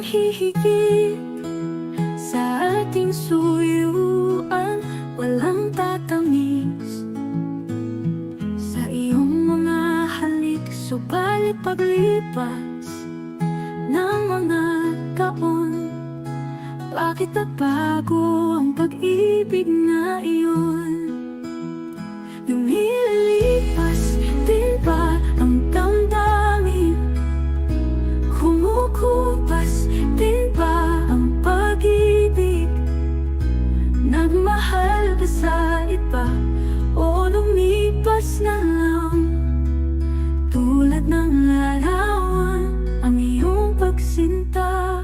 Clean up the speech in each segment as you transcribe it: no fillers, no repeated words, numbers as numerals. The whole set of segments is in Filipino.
hihigit sa ating suyuan, walang tatamis sa iyong mga halik. Subalit paglipas ng mga taon, bakit nagbago ang pag-ibig na iyon? Lumilipas din ba ang damdamin? Kumukupas din ba ang pag-ibig? Nagmahal ka sa iba o lumipas na lang? Tulad ng larawan ang iyong pagsinta.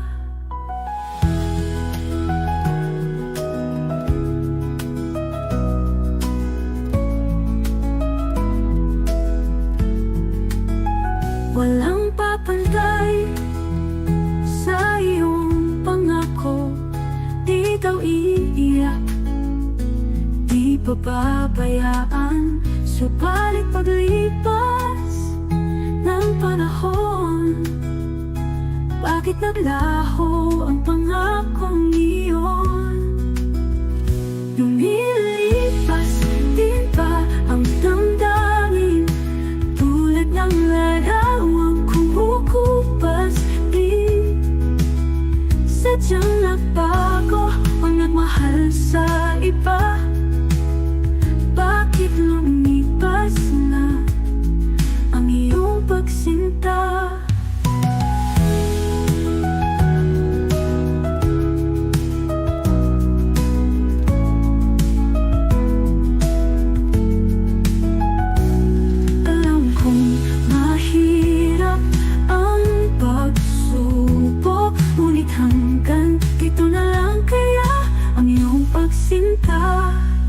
Walang papantay sa iyong pangako, di daw iiyak, di pababayaan. Subalit paglipas ng panahon, bakit naglaho ang pangakong iyon? Lumilipas din ba ang damdamin? Tulad ng larawang kumukupas din, sadyang nagbago o nagmahal sa iba? Bakit lumipas na ang iyong pagsinta?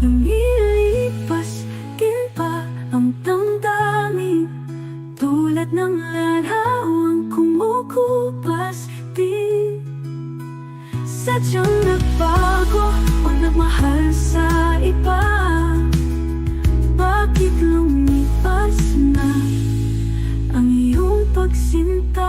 Lumilipas din ba ang damdamin? Tulad ng larawang kumukupas din, sadyang nagbago o nagmahal sa iba? Bakit lumipas na ang iyong pagsinta?